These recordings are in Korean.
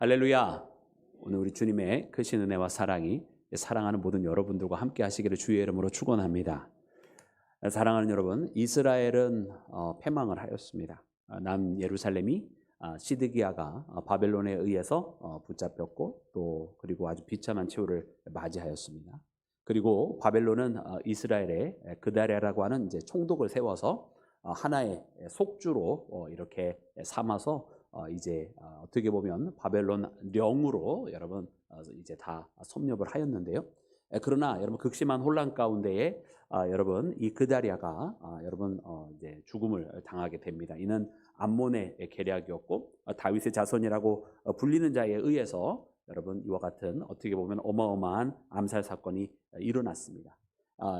할렐루야. 오늘 우리 주님의 크신 은혜와 사랑이 사랑하는 모든 여러분들과 함께 하시기를 주의 이름으로 축원합니다. 사랑하는 여러분, 이스라엘은 패망을 하였습니다. 남 예루살렘이 시드기야가 바벨론에 의해서 붙잡혔고 또 그리고 아주 비참한 최후를 맞이하였습니다. 그리고 바벨론은 이스라엘의 그다랴라고 하는 이제 총독을 세워서 하나의 속주로 이렇게 삼아서 이제 어떻게 보면 바벨론 령으로 여러분 이제 다 섭렵을 하였는데요. 그러나 여러분 극심한 혼란 가운데에 여러분 이 그다랴가 여러분 이제 죽음을 당하게 됩니다. 이는 암몬의 계략이었고 다윗의 자손이라고 불리는 자에 의해서 여러분 이와 같은 어떻게 보면 어마어마한 암살 사건이 일어났습니다.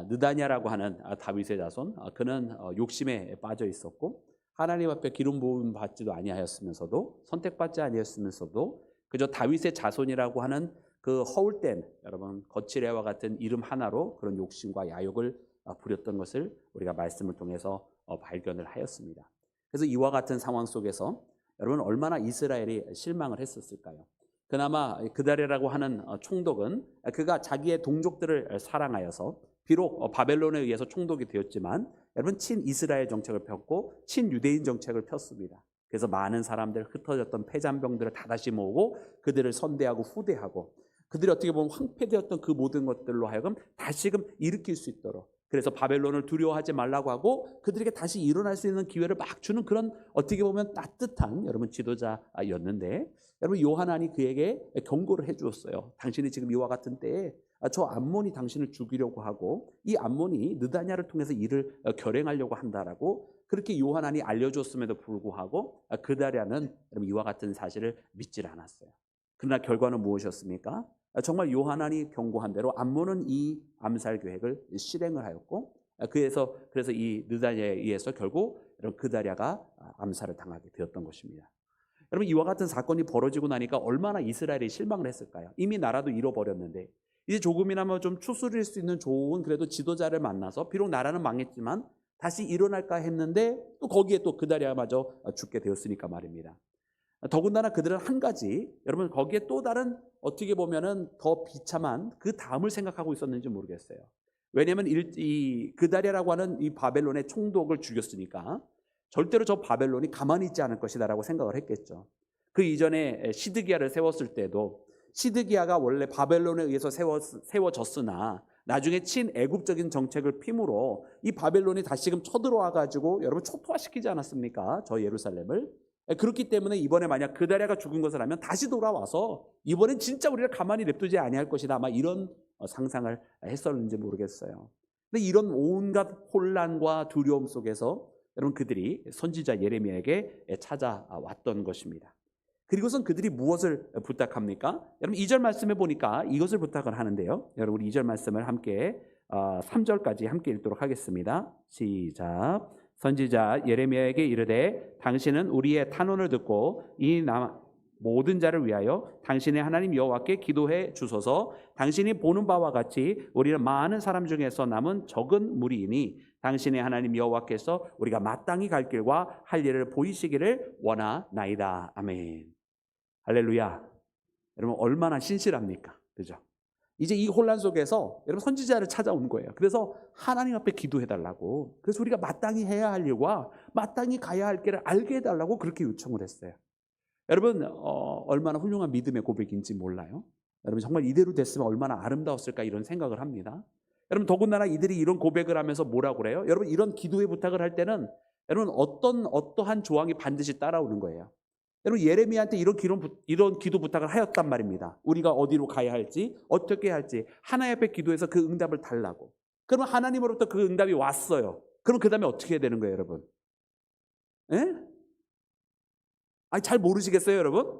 느다냐라고 하는 다윗의 자손, 그는 욕심에 빠져 있었고 하나님 앞에 기름 부음 받지도 아니하였으면서도 선택받지 아니했으면서도 그저 다윗의 자손이라고 하는 그 허울된 여러분 거칠애와 같은 이름 하나로 그런 욕심과 야욕을 부렸던 것을 우리가 말씀을 통해서 발견을 하였습니다. 그래서 이와 같은 상황 속에서 여러분 얼마나 이스라엘이 실망을 했었을까요? 그나마 그다랴라고 하는 총독은 그가 자기의 동족들을 사랑하여서 비록 바벨론에 의해서 총독이 되었지만 여러분 친이스라엘 정책을 폈고 친유대인 정책을 폈습니다. 그래서 많은 사람들 흩어졌던 패잔병들을 다시 모으고 그들을 선대하고 후대하고 그들이 어떻게 보면 황폐되었던 그 모든 것들로 하여금 다시금 일으킬 수 있도록 그래서 바벨론을 두려워하지 말라고 하고 그들에게 다시 일어날 수 있는 기회를 막 주는 그런 어떻게 보면 따뜻한 여러분 지도자였는데 여러분 요하나니 그에게 경고를 해 주었어요. 당신이 지금 이와 같은 때에 저 암몬이 당신을 죽이려고 하고 이 암몬이 느다냐를 통해서 이를 결행하려고 한다라고 그렇게 요하나니 알려줬음에도 불구하고 그다랴는 여러분 이와 같은 사실을 믿질 않았어요. 그러나 결과는 무엇이었습니까? 정말 요하나니 경고한 대로 암몬은 이 암살 계획을 실행을 하였고 그래서 이 느다냐에 의해서 결국 이런 그다랴가 암살을 당하게 되었던 것입니다. 여러분 이와 같은 사건이 벌어지고 나니까 얼마나 이스라엘이 실망을 했을까요? 이미 나라도 잃어버렸는데 이제 조금이나마 좀 추스릴 수 있는 좋은 그래도 지도자를 만나서 비록 나라는 망했지만 다시 일어날까 했는데 또 거기에 또 그다랴마저 죽게 되었으니까 말입니다. 더군다나 그들은 한 가지 여러분 거기에 또 다른 어떻게 보면은 더 비참한 그 다음을 생각하고 있었는지 모르겠어요. 왜냐하면 이 그다랴라고 하는 이 바벨론의 총독을 죽였으니까 절대로 저 바벨론이 가만히 있지 않을 것이다라고 생각을 했겠죠. 그 이전에 시드기야를 세웠을 때도 시드기야가 원래 바벨론에 의해서 세워졌으나 나중에 친애국적인 정책을 핌으로 이 바벨론이 다시금 쳐들어와 가지고 여러분 초토화시키지 않았습니까? 저 예루살렘을. 그렇기 때문에 이번에 만약 그다랴가 죽은 것을 하면 다시 돌아와서 이번엔 진짜 우리를 가만히 냅두지 아니할 것이다. 아마 이런 상상을 했었는지 모르겠어요. 근데 이런 온갖 혼란과 두려움 속에서 여러분 그들이 선지자 예레미야에게 찾아왔던 것입니다. 그리고선 그들이 무엇을 부탁합니까? 여러분 2절 말씀에 보니까 이것을 부탁을 하는데요. 여러분 우리 2절 말씀을 함께 3절까지 함께 읽도록 하겠습니다. 시작. 선지자 예레미야에게 이르되 당신은 우리의 탄원을 듣고 이 모든 자를 위하여 당신의 하나님 여호와께 기도해 주소서. 당신이 보는 바와 같이 우리는 많은 사람 중에서 남은 적은 무리이니 당신의 하나님 여호와께서 우리가 마땅히 갈 길과 할 일을 보이시기를 원하나이다. 아멘. 할렐루야. 여러분 얼마나 신실합니까? 그죠? 이제 이 혼란 속에서 여러분 선지자를 찾아온 거예요. 그래서 하나님 앞에 기도해달라고. 그래서 우리가 마땅히 해야 할 일과 마땅히 가야 할 길을 알게 해달라고 그렇게 요청을 했어요. 여러분 얼마나 훌륭한 믿음의 고백인지 몰라요. 여러분 정말 이대로 됐으면 얼마나 아름다웠을까 이런 생각을 합니다. 여러분 더군다나 이들이 이런 고백을 하면서 뭐라고 그래요? 여러분 이런 기도의 부탁을 할 때는 여러분 어떠한 조항이 반드시 따라오는 거예요. 여러분 예레미야한테 이런 기도 부탁을 하였단 말입니다. 우리가 어디로 가야 할지 어떻게 할지 하나님 앞에 기도해서 그 응답을 달라고. 그러면 하나님으로부터 그 응답이 왔어요. 그럼 그 다음에 어떻게 해야 되는 거예요 여러분? 예? 아니 잘 모르시겠어요 여러분?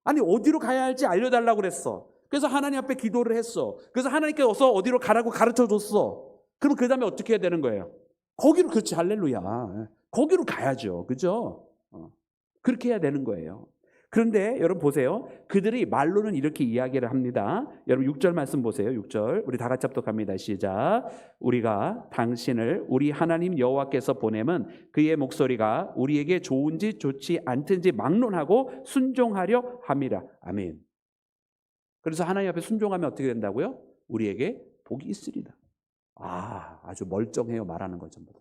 아니 어디로 가야 할지 알려달라고 그랬어. 그래서 하나님 앞에 기도를 했어. 그래서 하나님께서 어디로 가라고 가르쳐줬어. 그럼 그 다음에 어떻게 해야 되는 거예요? 거기로. 그렇지. 할렐루야. 거기로 가야죠. 그죠? 그렇게 해야 되는 거예요. 그런데 여러분 보세요. 그들이 말로는 이렇게 이야기를 합니다. 여러분 6절 말씀 보세요. 6절 우리 다 같이 합독합니다. 시작. 우리가 당신을 우리 하나님 여호와께서 보내면 그의 목소리가 우리에게 좋은지 좋지 않든지 막론하고 순종하려 함이라. 아멘. 그래서 하나님 앞에 순종하면 어떻게 된다고요? 우리에게 복이 있으리다. 아주 멀쩡해요. 말하는 거 전부.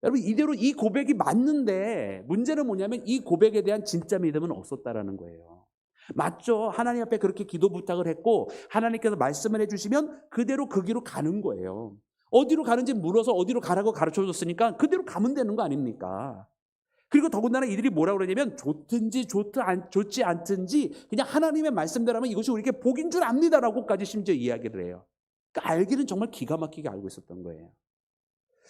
여러분 이대로 이 고백이 맞는데 문제는 뭐냐면 이 고백에 대한 진짜 믿음은 없었다라는 거예요. 맞죠? 하나님 앞에 그렇게 기도 부탁을 했고 하나님께서 말씀을 해주시면 그대로 그 길로 가는 거예요. 어디로 가는지 물어서 어디로 가라고 가르쳐줬으니까 그대로 가면 되는 거 아닙니까? 그리고 더군다나 이들이 뭐라고 그러냐면 좋든지 좋지 않든지 그냥 하나님의 말씀대로 하면 이것이 우리에게 복인 줄 압니다라고까지 심지어 이야기를 해요. 그러니까 알기는 정말 기가 막히게 알고 있었던 거예요.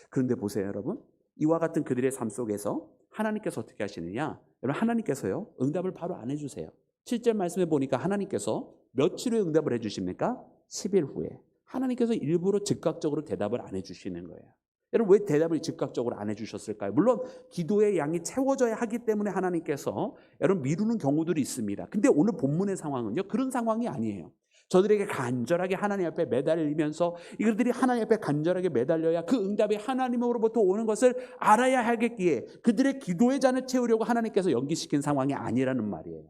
그런데 보세요 여러분. 이와 같은 그들의 삶 속에서 하나님께서 어떻게 하시느냐? 여러분 하나님께서요 응답을 바로 안 해주세요. 7절 말씀에 보니까 하나님께서 며칠 후에 응답을 해주십니까? 10일 후에. 하나님께서 일부러 즉각적으로 대답을 안 해주시는 거예요. 여러분 왜 대답을 즉각적으로 안 해주셨을까요? 물론 기도의 양이 채워져야 하기 때문에 하나님께서 여러분 미루는 경우들이 있습니다. 근데 오늘 본문의 상황은요 그런 상황이 아니에요. 저들에게 간절하게 하나님 앞에 매달리면서 이들이 하나님 앞에 간절하게 매달려야 그 응답이 하나님으로부터 오는 것을 알아야 하겠기에 그들의 기도의 잔을 채우려고 하나님께서 연기시킨 상황이 아니라는 말이에요.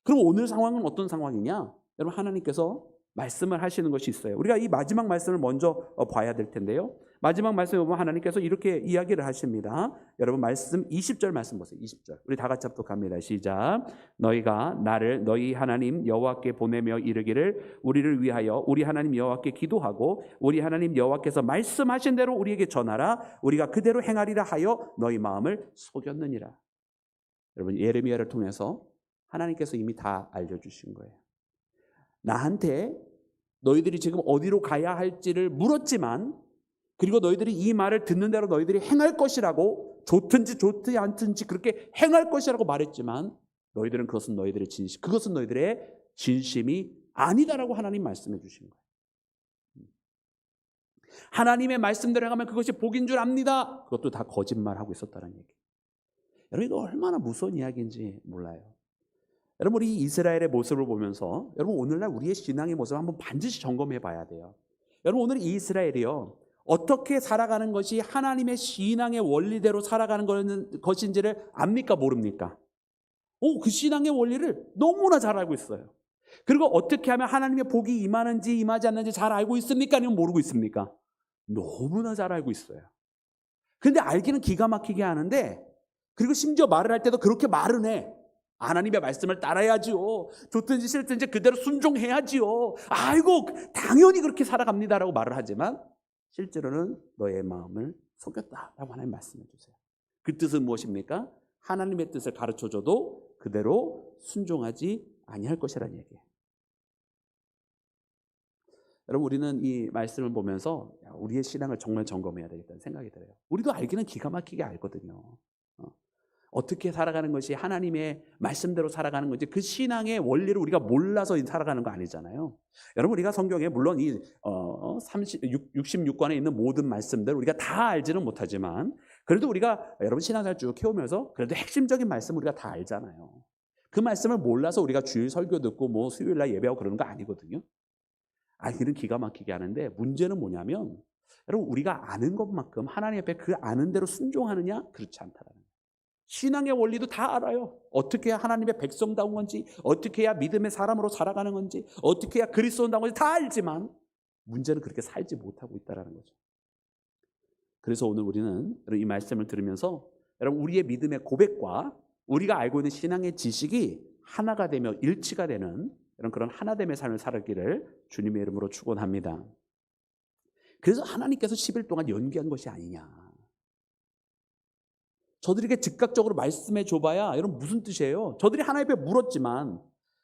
그럼 오늘 상황은 어떤 상황이냐? 여러분 하나님께서 말씀을 하시는 것이 있어요. 우리가 이 마지막 말씀을 먼저 봐야 될 텐데요. 마지막 말씀에 보면 하나님께서 이렇게 이야기를 하십니다. 여러분 말씀 20절 말씀 보세요. 20절. 우리 다 같이 합독합니다. 시작. 너희가 나를 너희 하나님 여호와께 보내며 이르기를 우리를 위하여 우리 하나님 여호와께 기도하고 우리 하나님 여호와께서 말씀하신 대로 우리에게 전하라. 우리가 그대로 행하리라 하여 너희 마음을 속였느니라. 여러분 예레미야를 통해서 하나님께서 이미 다 알려주신 거예요. 나한테 너희들이 지금 어디로 가야 할지를 물었지만 그리고 너희들이 이 말을 듣는 대로 너희들이 행할 것이라고 좋든지 좋지 않든지 그렇게 행할 것이라고 말했지만 너희들은 그것은 너희들의 진심이 아니다라고 하나님 말씀해 주신 거예요. 하나님의 말씀대로 행하면 그것이 복인 줄 압니다. 그것도 다 거짓말하고 있었다는 얘기예요. 여러분 이거 얼마나 무서운 이야기인지 몰라요. 여러분 우리 이스라엘의 모습을 보면서 여러분 오늘날 우리의 신앙의 모습을 한번 반드시 점검해 봐야 돼요. 여러분 오늘 이 이스라엘이요 어떻게 살아가는 것이 하나님의 신앙의 원리대로 살아가는 것인지를 압니까 모릅니까? 그 신앙의 원리를 너무나 잘 알고 있어요. 그리고 어떻게 하면 하나님의 복이 임하는지 임하지 않는지 잘 알고 있습니까? 아니면 모르고 있습니까? 너무나 잘 알고 있어요. 그런데 알기는 기가 막히게 하는데 그리고 심지어 말을 할 때도 그렇게 말은 해. 하나님의 말씀을 따라야지요. 좋든지 싫든지 그대로 순종해야지요. 아이고 당연히 그렇게 살아갑니다라고 말을 하지만 실제로는 너의 마음을 속였다라고 하나님 말씀해 주세요. 그 뜻은 무엇입니까? 하나님의 뜻을 가르쳐줘도 그대로 순종하지 아니할 것이라는 얘기예요. 여러분 우리는 이 말씀을 보면서 우리의 신앙을 정말 점검해야 되겠다는 생각이 들어요. 우리도 알기는 기가 막히게 알거든요. 어떻게 살아가는 것이 하나님의 말씀대로 살아가는 건지 그 신앙의 원리를 우리가 몰라서 살아가는 거 아니잖아요. 여러분 우리가 성경에 물론 이 66권에 있는 모든 말씀들 우리가 다 알지는 못하지만 그래도 우리가 여러분 신앙생활 쭉 해오면서 그래도 핵심적인 말씀 우리가 다 알잖아요. 그 말씀을 몰라서 우리가 주일 설교 듣고 뭐 수요일날 예배하고 그러는 거 아니거든요. 알기는 기가 막히게 하는데 문제는 뭐냐면 여러분 우리가 아는 것만큼 하나님 앞에 그 아는 대로 순종하느냐? 그렇지 않다라는 거예요. 신앙의 원리도 다 알아요. 어떻게 해야 하나님의 백성다운 건지 어떻게 해야 믿음의 사람으로 살아가는 건지 어떻게 해야 그리스도인다운 건지 다 알지만 문제는 그렇게 살지 못하고 있다는 거죠. 그래서 오늘 우리는 이 말씀을 들으면서 여러분 우리의 믿음의 고백과 우리가 알고 있는 신앙의 지식이 하나가 되며 일치가 되는 그런 하나됨의 삶을 살기를 주님의 이름으로 축원합니다. 그래서 하나님께서 10일 동안 연기한 것이 아니냐. 저들에게 즉각적으로 말씀해 줘봐야 여러분 무슨 뜻이에요? 저들이 하나님 앞에 물었지만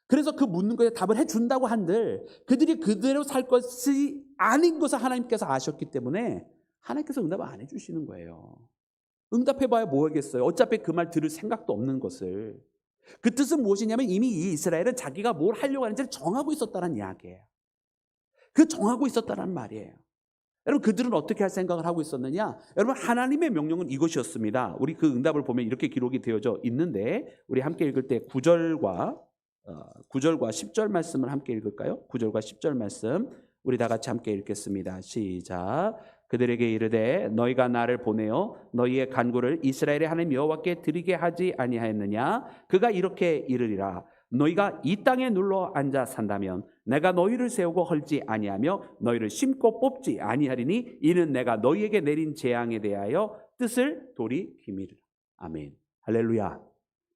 그래서 그 묻는 것에 답을 해준다고 한들 그들이 그대로 살 것이 아닌 것을 하나님께서 아셨기 때문에 하나님께서 응답을 안 해주시는 거예요. 응답해봐야 뭐하겠어요? 어차피 그 말 들을 생각도 없는 것을. 그 뜻은 무엇이냐면 이미 이 이스라엘은 자기가 뭘 하려고 하는지를 정하고 있었다는 이야기예요. 그 정하고 있었다는 말이에요. 여러분 그들은 어떻게 할 생각을 하고 있었느냐? 여러분 하나님의 명령은 이것이었습니다. 우리 그 응답을 보면 이렇게 기록이 되어져 있는데 우리 함께 읽을 때 9절과 10절 말씀을 함께 읽을까요? 9절과 10절 말씀 우리 다 같이 함께 읽겠습니다. 시작. 그들에게 이르되 너희가 나를 보내어 너희의 간구를 이스라엘의 하나님 여호와께 드리게 하지 아니하였느냐? 그가 이렇게 이르리라. 너희가 이 땅에 눌러 앉아 산다면 내가 너희를 세우고 헐지 아니하며 너희를 심고 뽑지 아니하리니 이는 내가 너희에게 내린 재앙에 대하여 뜻을 돌이키미리라. 아멘. 할렐루야.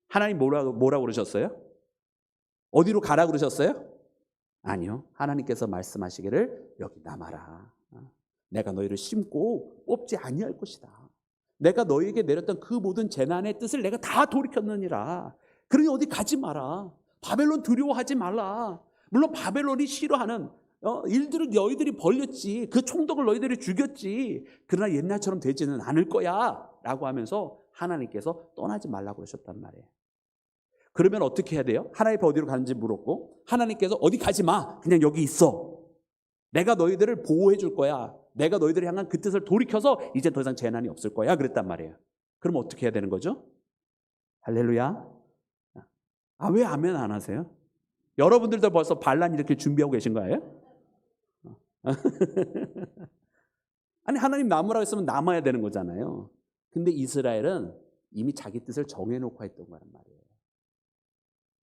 하나님 뭐라고 그러셨어요? 어디로 가라 그러셨어요? 아니요. 하나님께서 말씀하시기를 여기 남아라. 내가 너희를 심고 뽑지 아니할 것이다. 내가 너희에게 내렸던 그 모든 재난의 뜻을 내가 다 돌이켰느니라. 그러니 어디 가지 마라. 바벨론 두려워하지 말라. 물론 바벨론이 싫어하는 일들을 너희들이 벌렸지. 그 총독을 너희들이 죽였지. 그러나 옛날처럼 되지는 않을 거야 라고 하면서 하나님께서 떠나지 말라고 그러셨단 말이에요. 그러면 어떻게 해야 돼요? 하나님 앞에 어디로 가는지 물었고 하나님께서 어디 가지 마. 그냥 여기 있어. 내가 너희들을 보호해 줄 거야. 내가 너희들을 향한 그 뜻을 돌이켜서 이제 더 이상 재난이 없을 거야 그랬단 말이에요. 그럼 어떻게 해야 되는 거죠? 할렐루야. 왜 아멘 안 하세요? 여러분들도 벌써 반란 이렇게 준비하고 계신 거예요? 아니 하나님 남으라고 했으면 남아야 되는 거잖아요. 근데 이스라엘은 이미 자기 뜻을 정해놓고 했던 거란 말이에요.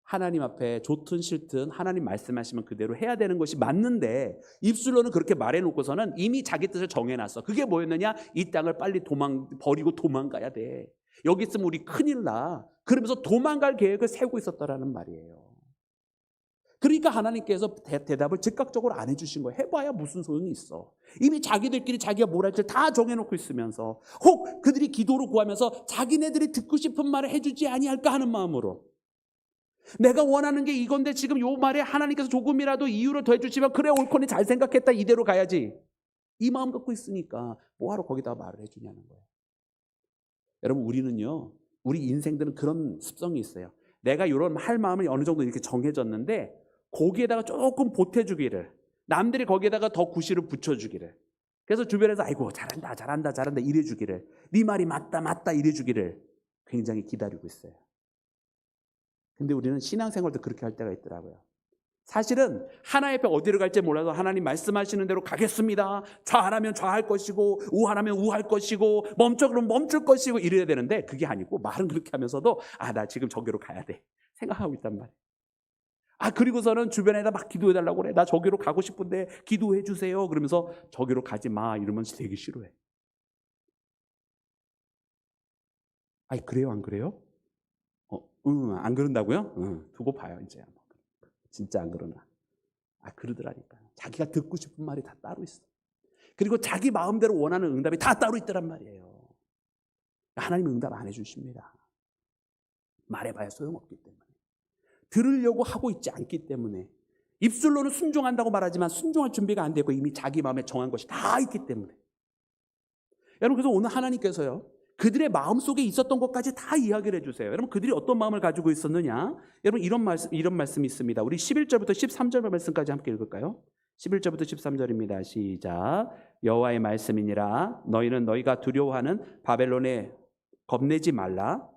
하나님 앞에 좋든 싫든 하나님 말씀하시면 그대로 해야 되는 것이 맞는데 입술로는 그렇게 말해놓고서는 이미 자기 뜻을 정해놨어. 그게 뭐였느냐? 이 땅을 빨리 버리고 도망가야 돼. 여기 있으면 우리 큰일 나. 그러면서 도망갈 계획을 세우고 있었다라는 말이에요. 그러니까 하나님께서 대답을 즉각적으로 안 해주신 거예요. 해봐야 무슨 소용이 있어. 이미 자기들끼리 자기가 뭘 할지 다 정해놓고 있으면서 혹 그들이 기도로 구하면서 자기네들이 듣고 싶은 말을 해주지 아니할까 하는 마음으로 내가 원하는 게 이건데 지금 요 말에 하나님께서 조금이라도 이유를 더해주시면 그래 옳거니 잘 생각했다 이대로 가야지. 이 마음 갖고 있으니까 뭐하러 거기다 말을 해주냐는 거예요. 여러분 우리는요. 우리 인생들은 그런 습성이 있어요. 내가 이런 할 마음이 어느 정도 이렇게 정해졌는데 거기에다가 조금 보태주기를 남들이 거기에다가 더 구실을 붙여주기를 그래서 주변에서 아이고 잘한다 이래주기를 네 말이 맞다 이래주기를 굉장히 기다리고 있어요. 근데 우리는 신앙생활도 그렇게 할 때가 있더라고요. 사실은 하나님 앞에 어디를 갈지 몰라도 하나님 말씀하시는 대로 가겠습니다. 좌하라면 좌할 것이고 우하라면 우할 것이고 멈춰 그러면 멈출 것이고 이래야 되는데 그게 아니고 말은 그렇게 하면서도 나 지금 저기로 가야 돼 생각하고 있단 말이에요. 그리고서는 주변에다 막 기도해달라고 그래. 나 저기로 가고 싶은데 기도해 주세요. 그러면서 저기로 가지 마 이러면서 되게 싫어해. 그래요 안 그래요? 안 그런다고요? 두고 봐요 이제. 진짜 안 그러나. 그러더라니까. 자기가 듣고 싶은 말이 다 따로 있어. 그리고 자기 마음대로 원하는 응답이 다 따로 있더란 말이에요. 하나님은 응답 안 해주십니다. 말해봐야 소용없기 때문에. 들으려고 하고 있지 않기 때문에. 입술로는 순종한다고 말하지만 순종할 준비가 안 되고 이미 자기 마음에 정한 것이 다 있기 때문에. 여러분 그래서 오늘 하나님께서요. 그들의 마음속에 있었던 것까지 다 이야기를 해주세요. 여러분 그들이 어떤 마음을 가지고 있었느냐? 여러분 이런 말씀이 있습니다. 우리 11절부터 13절 말씀까지 함께 읽을까요? 11절부터 13절입니다. 시작. 여호와의 말씀이니라 너희는 너희가 두려워하는 바벨론에 겁내지 말라.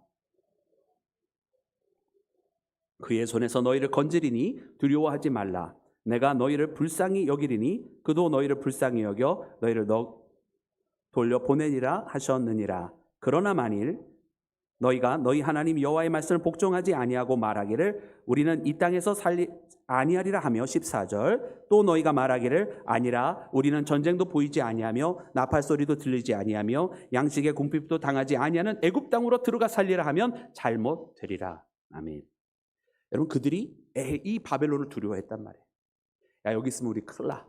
그의 손에서 너희를 건지리니 두려워하지 말라. 내가 너희를 불쌍히 여기리니 그도 너희를 불쌍히 여겨 너희를 돌려보내니라 하셨느니라. 그러나 만일 너희가 너희 하나님 여호와의 말씀을 복종하지 아니하고 말하기를 우리는 이 땅에서 살리 아니하리라 하며 14절 또 너희가 말하기를 아니라 우리는 전쟁도 보이지 아니하며 나팔 소리도 들리지 아니하며 양식의 궁핍도 당하지 아니하는 애굽 땅으로 들어가 살리라 하면 잘못되리라. 아멘. 여러분 그들이 이 바벨론을 두려워했단 말이에요. 여기 있으면 우리 큰일 나.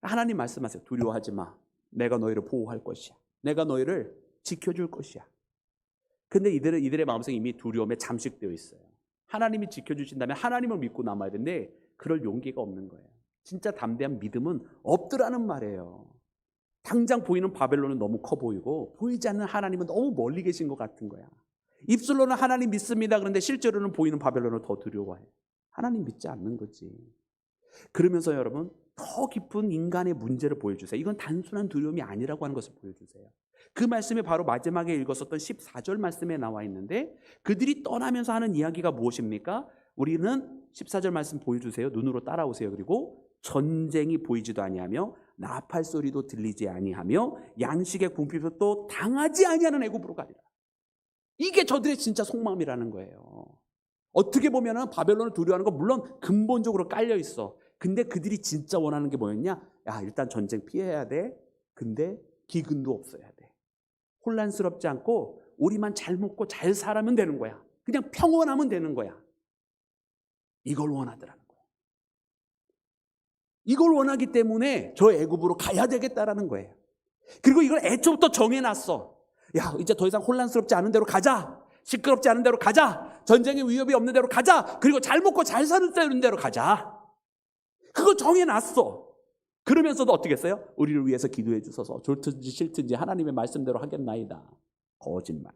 하나님 말씀하세요. 두려워하지 마. 내가 너희를 보호할 것이야. 내가 너희를 지켜줄 것이야. 근데 이들의 마음속에 이미 두려움에 잠식되어 있어요. 하나님이 지켜주신다면 하나님을 믿고 남아야 되는데 그럴 용기가 없는 거예요. 진짜 담대한 믿음은 없더라는 말이에요. 당장 보이는 바벨론은 너무 커 보이고 보이지 않는 하나님은 너무 멀리 계신 것 같은 거야. 입술로는 하나님 믿습니다. 그런데 실제로는 보이는 바벨론을 더 두려워해. 하나님 믿지 않는 거지. 그러면서 여러분 더 깊은 인간의 문제를 보여주세요. 이건 단순한 두려움이 아니라고 하는 것을 보여주세요. 그 말씀이 바로 마지막에 읽었었던 14절 말씀에 나와 있는데, 그들이 떠나면서 하는 이야기가 무엇입니까? 우리는 14절 말씀 보여주세요. 눈으로 따라오세요. 그리고 전쟁이 보이지도 아니하며 나팔 소리도 들리지 아니하며 양식의 궁핍도 또 당하지 아니하는 애굽으로 가리라. 이게 저들의 진짜 속마음이라는 거예요. 어떻게 보면 바벨론을 두려워하는 건 물론 근본적으로 깔려 있어. 근데 그들이 진짜 원하는 게 뭐였냐? 야, 일단 전쟁 피해야 돼. 근데 기근도 없어야 돼. 혼란스럽지 않고 우리만 잘 먹고 잘 살면 되는 거야. 그냥 평온하면 되는 거야. 이걸 원하더라는 거예요. 이걸 원하기 때문에 저 애굽으로 가야 되겠다라는 거예요. 그리고 이걸 애초부터 정해놨어. 야, 이제 더 이상 혼란스럽지 않은 대로 가자. 시끄럽지 않은 대로 가자. 전쟁의 위협이 없는 대로 가자. 그리고 잘 먹고 잘 사는 대로 가자. 그거 정해놨어. 그러면서도 어떻게 했어요? 우리를 위해서 기도해 주셔서 좋든지 싫든지 하나님의 말씀대로 하겠나이다. 거짓말.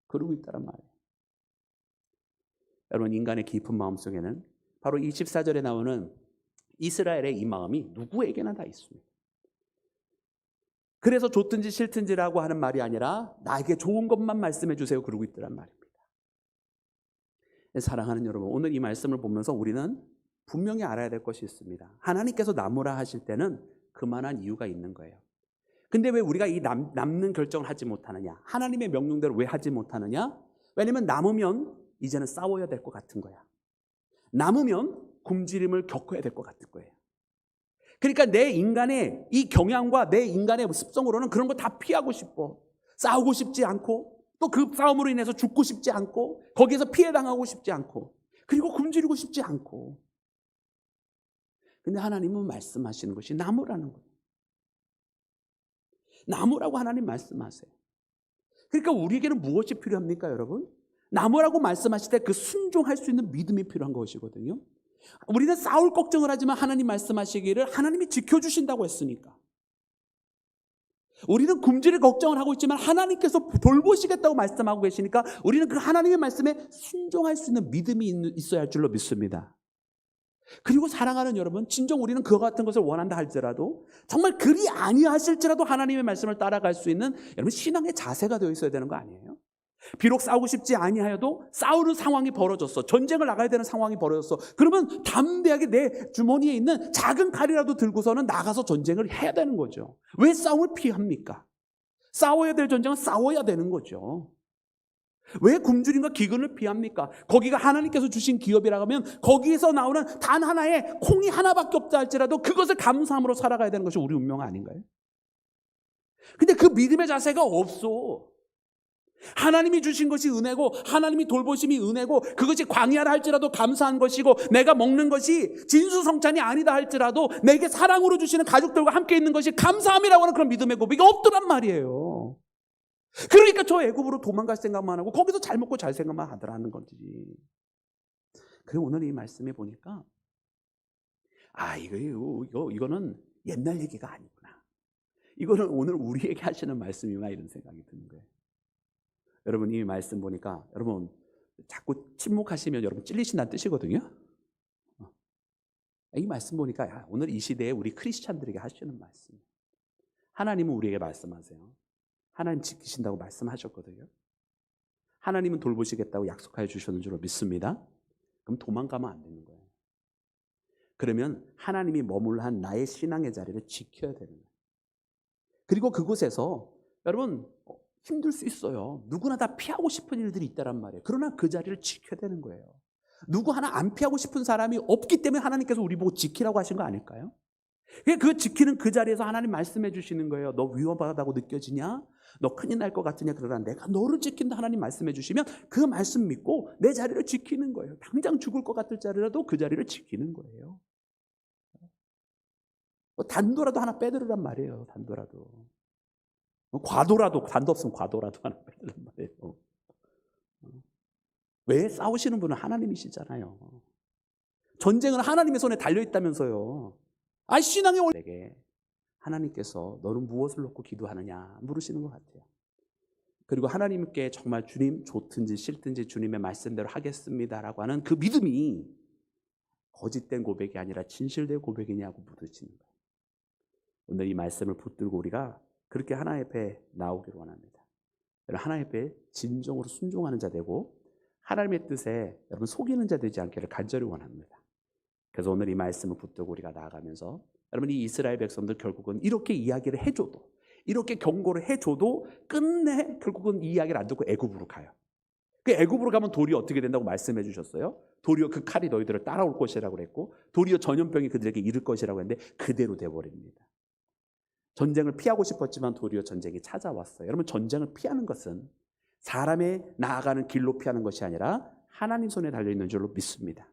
그러고 있다란 말이에요. 여러분, 인간의 깊은 마음속에는 바로 24절에 나오는 이스라엘의 이 마음이 누구에게나 다 있습니다. 그래서 좋든지 싫든지라고 하는 말이 아니라 나에게 좋은 것만 말씀해 주세요. 그러고 있더란 말입니다. 사랑하는 여러분, 오늘 이 말씀을 보면서 우리는 분명히 알아야 될 것이 있습니다. 하나님께서 남으라 하실 때는 그만한 이유가 있는 거예요. 근데 왜 우리가 이 남는 결정을 하지 못하느냐? 하나님의 명령대로 왜 하지 못하느냐? 왜냐면 남으면 이제는 싸워야 될 것 같은 거야. 남으면 굶주림을 겪어야 될 것 같은 거예요. 그러니까 내 인간의 이 경향과 내 인간의 습성으로는 그런 거 다 피하고 싶어. 싸우고 싶지 않고, 또 그 싸움으로 인해서 죽고 싶지 않고, 거기에서 피해 당하고 싶지 않고, 그리고 굶주리고 싶지 않고. 근데 하나님은 말씀하시는 것이 나무라는 거예요. 나무라고 하나님 말씀하세요. 그러니까 우리에게는 무엇이 필요합니까, 여러분? 나무라고 말씀하실 때 그 순종할 수 있는 믿음이 필요한 것이거든요. 우리는 싸울 걱정을 하지만 하나님 말씀하시기를 하나님이 지켜주신다고 했으니까. 우리는 굶주릴 걱정을 하고 있지만 하나님께서 돌보시겠다고 말씀하고 계시니까 우리는 그 하나님의 말씀에 순종할 수 있는 믿음이 있어야 할 줄로 믿습니다. 그리고 사랑하는 여러분, 진정 우리는 그와 같은 것을 원한다 할지라도, 정말 그리 아니하실지라도 하나님의 말씀을 따라갈 수 있는 여러분 신앙의 자세가 되어 있어야 되는 거 아니에요? 비록 싸우고 싶지 아니하여도 싸우는 상황이 벌어졌어. 전쟁을 나가야 되는 상황이 벌어졌어. 그러면 담대하게 내 주머니에 있는 작은 칼이라도 들고서는 나가서 전쟁을 해야 되는 거죠. 왜 싸움을 피합니까? 싸워야 될 전쟁은 싸워야 되는 거죠. 왜 굶주림과 기근을 피합니까? 거기가 하나님께서 주신 기업이라고 하면 거기에서 나오는 단 하나의 콩이 하나밖에 없다 할지라도 그것을 감사함으로 살아가야 되는 것이 우리 운명 아닌가요? 근데 그 믿음의 자세가 없어. 하나님이 주신 것이 은혜고 하나님이 돌보심이 은혜고 그것이 광야라 할지라도 감사한 것이고 내가 먹는 것이 진수성찬이 아니다 할지라도 내게 사랑으로 주시는 가족들과 함께 있는 것이 감사함이라고 하는 그런 믿음의 고백이 없더란 말이에요. 그러니까 저 애굽으로 도망갈 생각만 하고 거기서 잘 먹고 잘 생각만 하더라는 거지. 그리고 오늘 이 말씀에 보니까 이거는 옛날 얘기가 아니구나. 이거는 오늘 우리에게 하시는 말씀이구나 이런 생각이 드는 거예요. 여러분 이 말씀 보니까 여러분 자꾸 침묵하시면 여러분 찔리신다는 뜻이거든요. 이 말씀 보니까 오늘 이 시대에 우리 크리스찬들에게 하시는 말씀. 하나님은 우리에게 말씀하세요. 하나님 지키신다고 말씀하셨거든요. 하나님은 돌보시겠다고 약속하여 주셨는 줄로 믿습니다. 그럼 도망가면 안 되는 거예요. 그러면 하나님이 머물러 한 나의 신앙의 자리를 지켜야 되는 거예요. 그리고 그곳에서 여러분 힘들 수 있어요. 누구나 다 피하고 싶은 일들이 있다란 말이에요. 그러나 그 자리를 지켜야 되는 거예요. 누구 하나 안 피하고 싶은 사람이 없기 때문에 하나님께서 우리 보고 지키라고 하신 거 아닐까요? 그 지키는 그 자리에서 하나님 말씀해 주시는 거예요. 너 위험하다고 느껴지냐? 너 큰일 날 것 같으냐? 그러나 내가 너를 지킨다 하나님 말씀해 주시면 그 말씀 믿고 내 자리를 지키는 거예요. 당장 죽을 것 같을 자리라도 그 자리를 지키는 거예요. 단도라도 하나 빼들으란 말이에요. 단도라도. 과도라도, 단도 없으면 과도라도 하나 빼들란 말이에요. 왜? 싸우시는 분은 하나님이시잖아요. 전쟁은 하나님의 손에 달려있다면서요. 신앙의 원리에게 하나님께서 너는 무엇을 놓고 기도하느냐 물으시는 것 같아요. 그리고 하나님께 정말 주님 좋든지 싫든지 주님의 말씀대로 하겠습니다라고 하는 그 믿음이 거짓된 고백이 아니라 진실된 고백이냐고 묻으시는 거예요. 오늘 이 말씀을 붙들고 우리가 그렇게 하나님 앞에 나오기를 원합니다. 여러분, 하나님 앞에 진정으로 순종하는 자 되고 하나님의 뜻에 여러분 속이는 자 되지 않기를 간절히 원합니다. 그래서 오늘 이 말씀을 붙들고 우리가 나아가면서 여러분, 이 이스라엘 백성들 결국은 이렇게 이야기를 해줘도, 이렇게 경고를 해줘도 끝내 결국은 이 이야기를 안 듣고 애굽으로 가요. 그 애굽으로 가면 도리어 어떻게 된다고 말씀해 주셨어요? 도리어 그 칼이 너희들을 따라올 것이라고 그랬고, 도리어 전염병이 그들에게 이를 것이라고 했는데 그대로 돼버립니다. 전쟁을 피하고 싶었지만 도리어 전쟁이 찾아왔어요. 여러분, 전쟁을 피하는 것은 사람의 나아가는 길로 피하는 것이 아니라 하나님 손에 달려있는 줄로 믿습니다.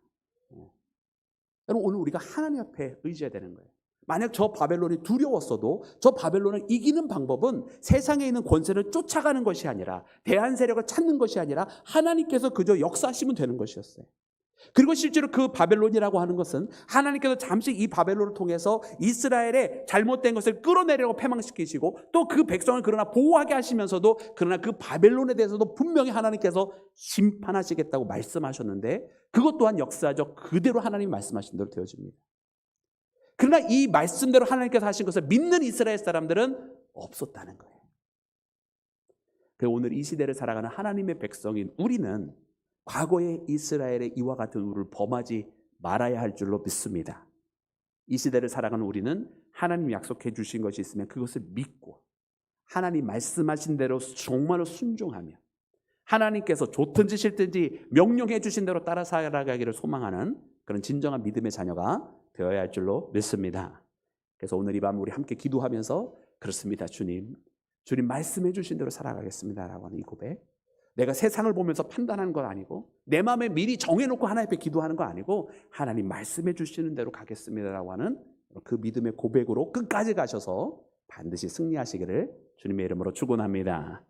여러분, 오늘 우리가 하나님 앞에 의지해야 되는 거예요. 만약 저 바벨론이 두려웠어도 저 바벨론을 이기는 방법은 세상에 있는 권세를 쫓아가는 것이 아니라, 대한 세력을 찾는 것이 아니라 하나님께서 그저 역사하시면 되는 것이었어요. 그리고 실제로 그 바벨론이라고 하는 것은 하나님께서 잠시 이 바벨론을 통해서 이스라엘의 잘못된 것을 끌어내려고 패망시키시고, 또 그 백성을 그러나 보호하게 하시면서도, 그러나 그 바벨론에 대해서도 분명히 하나님께서 심판하시겠다고 말씀하셨는데, 그것 또한 역사적 그대로 하나님이 말씀하신 대로 되어집니다. 그러나 이 말씀대로 하나님께서 하신 것을 믿는 이스라엘 사람들은 없었다는 거예요. 그래서 오늘 이 시대를 살아가는 하나님의 백성인 우리는 과거의 이스라엘의 이와 같은 우를 범하지 말아야 할 줄로 믿습니다. 이 시대를 살아가는 우리는 하나님 약속해 주신 것이 있으면 그것을 믿고 하나님 말씀하신 대로 정말로 순종하며 하나님께서 좋든지 싫든지 명령해 주신 대로 따라 살아가기를 소망하는 그런 진정한 믿음의 자녀가 되어야 할 줄로 믿습니다. 그래서 오늘 이 밤 우리 함께 기도하면서, 그렇습니다, 주님 말씀해 주신 대로 살아가겠습니다라고 하는 이 고백, 내가 세상을 보면서 판단하는 건 아니고 내 마음에 미리 정해놓고 하나님 앞에 기도하는 건 아니고 하나님 말씀해 주시는 대로 가겠습니다라고 하는 그 믿음의 고백으로 끝까지 가셔서 반드시 승리하시기를 주님의 이름으로 축원합니다.